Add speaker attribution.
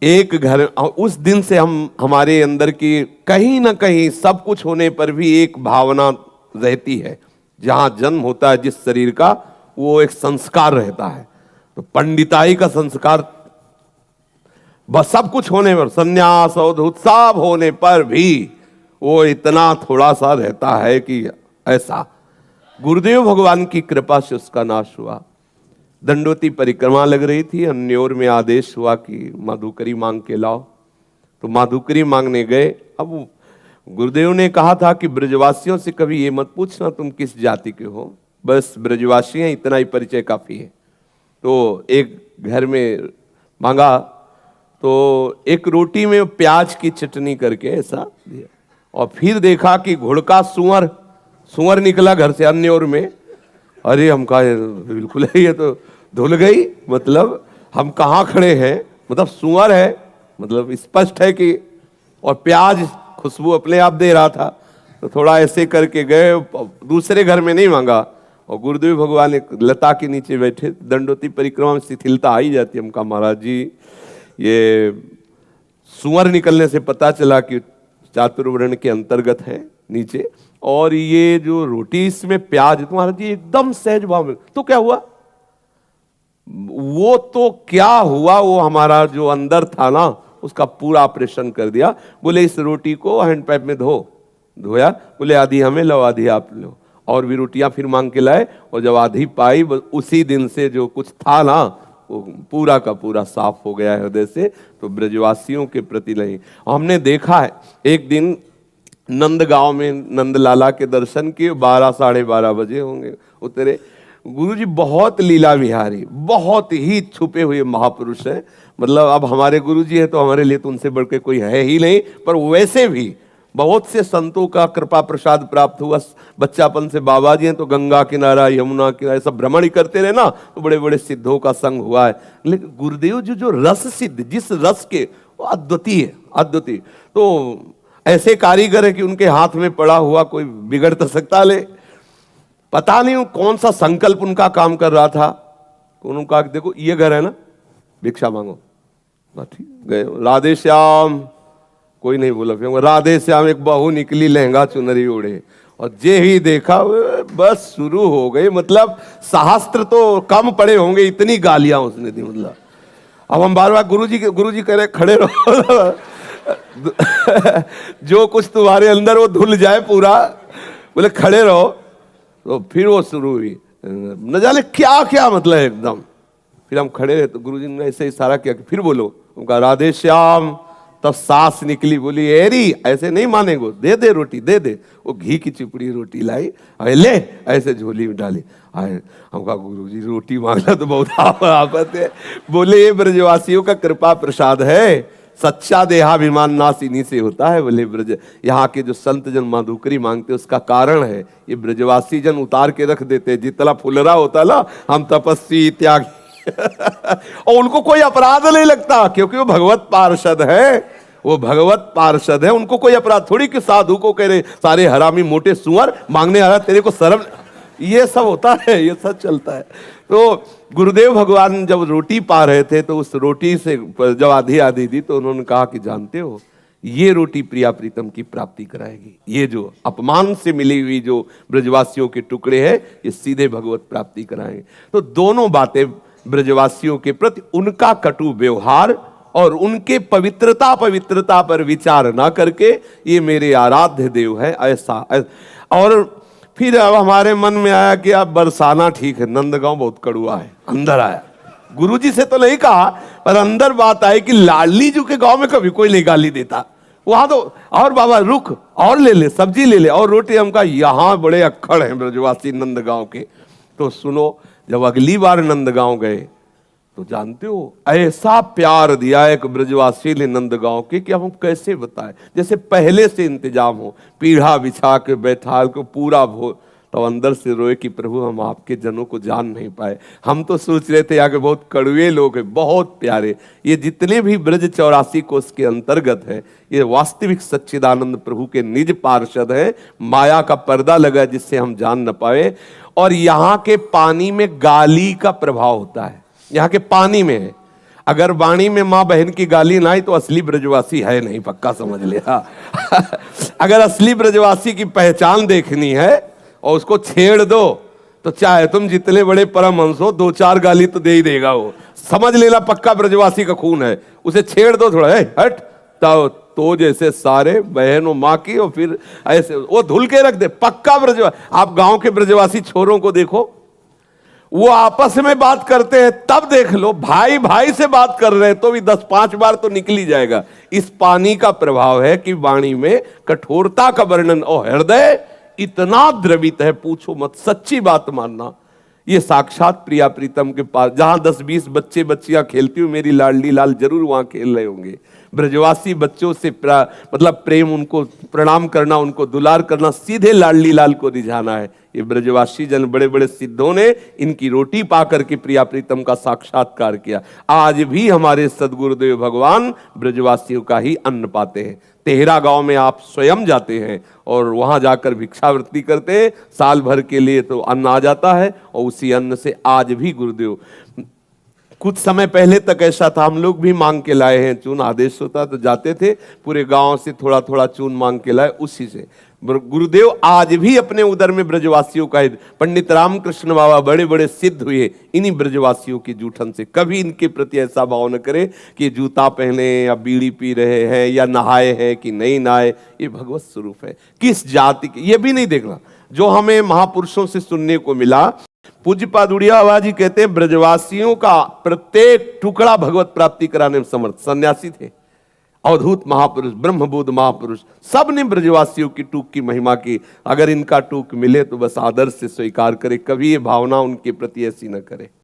Speaker 1: एक घर, उस दिन से हमारे अंदर की कहीं ना कहीं सब कुछ होने पर भी एक भावना रहती है। जहां जन्म होता है जिस शरीर का, वो एक संस्कार रहता है। तो पंडिताई का संस्कार बस सब कुछ होने पर, संन्यास और उत्साह होने पर भी वो इतना थोड़ा सा रहता है कि ऐसा। गुरुदेव भगवान की कृपा से उसका नाश हुआ। दंडोती परिक्रमा लग रही थी, अन्योर में आदेश हुआ कि माधुकरी मांग के लाओ। तो माधुकरी मांगने गए। अब गुरुदेव ने कहा था कि ब्रजवासियों से कभी ये मत पूछना तुम किस जाति के हो, बस ब्रजवासी हैं, इतना ही परिचय काफी है। तो एक घर में मांगा तो एक रोटी में प्याज की चटनी करके ऐसा दिया, और फिर देखा कि घुड़का सुअर निकला घर से अन्योर में। अरे हम कहा बिल्कुल है, ये तो धुल गई, मतलब हम कहाँ खड़े हैं, मतलब सुअर है, मतलब स्पष्ट है कि, और प्याज खुशबू अपने आप दे रहा था। तो थोड़ा ऐसे करके गए, दूसरे घर में नहीं मांगा। और गुरुदेव भगवान एक लता के नीचे बैठे, दंडोती परिक्रमा में शिथिलता आ ही जाती है। हम कहा महाराज जी, ये सुअर निकलने से पता चला कि चातुर्वर्ण के अंतर्गत है नीचे, और ये जो रोटी इसमें प्याज है, तुम्हारा जी एकदम सहज भाव में। तो क्या हुआ? वो तो क्या हुआ, वो हमारा जो अंदर था ना, उसका पूरा ऑपरेशन कर दिया। बोले इस रोटी को हैंड पाइप में धोया, बोले आधी हमें लो, आधी आप लो। और भी रोटियां फिर मांग के लाए, और जब आधी पाई, उसी दिन से जो कुछ था ना, वो पूरा का पूरा साफ हो गया है हृदय से। तो ब्रजवासियों के प्रति नहीं। हमने देखा है, एक दिन नंदगांव में नंदलाला के दर्शन किए, 12 साढ़े 12 बजे होंगे, उतरे। गुरुजी बहुत लीला विहारी, बहुत ही छुपे हुए महापुरुष हैं। मतलब अब हमारे गुरुजी है तो हमारे लिए तो उनसे बढ़ के कोई है ही नहीं। पर वैसे भी बहुत से संतों का कृपा प्रसाद प्राप्त हुआ। बच्चापन से बाबा जी हैं तो गंगा किनारा, यमुना किनारा सब भ्रमण ही करते रहे ना, तो बड़े बड़े सिद्धों का संग हुआ है। लेकिन गुरुदेव जी जो रस सिद्ध, जिस रस के, वो अद्वितीय है, अद्वितीय। तो ऐसे कारीगर है कि उनके हाथ में पड़ा हुआ कोई बिगड़ तो सकता ले। पता नहीं कौन सा संकल्प उनका काम कर रहा था। उन्होंने कहा देखो ये घर है ना, भिक्षा मांगो। ठीक गए, राधे श्याम, कोई नहीं बोला। फिर राधे श्याम, एक बहू निकली लहंगा चुनरी ओढ़े, और जे ही देखा बस शुरू हो गई। मतलब शास्त्र तो कम पड़े होंगे, इतनी गालियां उसने दी। मतलब अब हम बार बार गुरुजी कह रहे खड़े रहो जो कुछ तुम्हारे अंदर वो धुल जाए पूरा, बोले खड़े रहो। तो फिर वो शुरू हुई, न जाने क्या क्या, मतलब एकदम। फिर हम खड़े रहे तो गुरुजी ने ऐसे इशारा किया कि फिर बोलो। उनका राधे श्याम। तब सास निकली, बोली एरी ऐसे नहीं मानेगो, दे दे रोटी, दे दे। वो घी की चिपड़ी रोटी लाई, ले ऐसे झोली में डाली। हम कहा गुरुजी रोटी मांगना तो बहुत आफत है। बोले ये ब्रजवासियों का कृपा प्रसाद है, सच्चा देहाभिमान नाश इन्हीं से होता है। बोले ब्रज, यहाँ के जो संत जन माधुकरी मांगते उसका कारण है ये ब्रजवासी जन उतार के रख देते। जितना फुलरा होता ना, हम तपस्वी त्यागी और उनको कोई अपराध नहीं लगता, क्योंकि वो भगवत पार्षद है। वो भगवत पार्षद है, उनको कोई अपराध थोड़ी कि साधु को कह रहे सारे हरामी मोटे सुअर मांगने आ रहा, तेरे को शर्म, ये सब होता है, ये सब चलता है। तो गुरुदेव भगवान जब रोटी पा रहे थे तो उस रोटी से जब आधी आधी दी तो उन्होंने कहा कि जानते हो ये रोटी प्रिया प्रीतम की प्राप्ति कराएगी। ये जो अपमान से मिली हुई जो ब्रजवासियों के टुकड़े हैं, ये सीधे भगवत प्राप्ति कराएंगे। तो दोनों बातें ब्रजवासियों के प्रति उनका कटु व्यवहार और उनके पवित्रता पर विचार ना करके ये मेरे आराध्य देव है ऐसा। और फिर अब हमारे मन में आया कि अब बरसाना ठीक है, नंदगांव बहुत कड़ुआ है। अंदर आया, गुरुजी से तो नहीं कहा, पर अंदर बात आई कि लाडली जी के गांव में कभी कोई नहीं गाली देता। वहां तो और बाबा रुक और ले ले, सब्जी ले ले और रोटी। हम कहा यहाँ बड़े अक्खड़ हैं ब्रजवासी नंदगांव के। तो सुनो, जब अगली बार नंदगांव गए तो जानते हो ऐसा प्यार दिया एक ब्रजवासी ने नंदगांव के कि अब हम कैसे बताएं। जैसे पहले से इंतजाम हो, पीढ़ा बिछा के बैठा को पूरा भोज। तो अंदर से रोए कि प्रभु हम आपके जनों को जान नहीं पाए। हम तो सोच रहे थे आगे बहुत कड़वे लोग हैं, बहुत प्यारे। ये जितने भी ब्रज 84 कोष के अंतर्गत है, ये वास्तविक सच्चिदानंद प्रभु के निज पार्षद है। माया का पर्दा लगा जिससे हम जान न पाए। और यहाँ के पानी में गाली का प्रभाव होता है, यहाँ के पानी में है। अगर वाणी में माँ बहन की गाली ना आई तो असली ब्रजवासी है नहीं, पक्का समझ लिया। अगर असली ब्रजवासी की पहचान देखनी है और उसको छेड़ दो तो चाहे तुम जितने बड़े परमहंस हो, 2-4 गाली तो दे ही देगा वो, समझ लेना पक्का ब्रजवासी का खून है। उसे छेड़ दो थोड़ा, हट तो जैसे सारे बहन और माँ की, और फिर ऐसे वो धुल के रख दे, पक्का ब्रजवासी। आप गांव के ब्रजवासी छोरों को देखो, वो आपस में बात करते हैं तब देख लो, भाई भाई से बात कर रहे हैं तो भी 10-5 बार तो निकल ही जाएगा। इस पानी का प्रभाव है कि वाणी में कठोरता का वर्णन, और हृदय इतना द्रवित है पूछो मत, सच्ची बात मानना। ये साक्षात प्रिया प्रीतम के पास, जहां 10-20 बच्चे बच्चियां खेलती हुई मेरी लाडली लाल जरूर वहां खेल रहे होंगे। ब्रजवासी बच्चों से मतलब प्रेम, उनको प्रणाम करना, उनको दुलार करना, सीधे लाडली लाल को रिझाना है। ये ब्रजवासी जन बड़े बड़े सिद्धों ने इनकी रोटी पा करके प्रिया प्रीतम का साक्षात्कार किया। आज भी हमारे सदगुरुदेव भगवान ब्रजवासियों का ही अन्न पाते हैं। तेहरा गांव में आप स्वयं जाते हैं और वहां जाकर भिक्षावृत्ति करते हैं, साल भर के लिए तो अन्न आ जाता है, और उसी अन्न से आज भी गुरुदेव, कुछ समय पहले तक ऐसा था, हम लोग भी मांग के लाए हैं चून, आदेश होता तो जाते थे, पूरे गांव से थोड़ा थोड़ा चून मांग के लाए, उसी से गुरुदेव आज भी अपने उदर में ब्रजवासियों का। पंडित रामकृष्ण बाबा बड़े बड़े सिद्ध हुए इन्हीं ब्रजवासियों की जूठन से। कभी इनके प्रति ऐसा भाव न करे कि जूता पहने या बीड़ी पी रहे हैं या नहाए हैं कि नहीं नहाए, ये भगवत स्वरूप है। किस जाति के ये भी नहीं देखना, जो हमें महापुरुषों से सुनने को मिला। पूज्यपाद उड़िया बाबा जी कहते हैं ब्रजवासियों का प्रत्येक टुकड़ा भगवत प्राप्ति कराने में समर्थ। सन्यासी थे, अवधूत महापुरुष, ब्रह्मबोध महापुरुष, सब ने ब्रजवासियों की टूक की महिमा की। अगर इनका टूक मिले तो बस आदर से स्वीकार करे, कभी ये भावना उनके प्रति ऐसी न करे।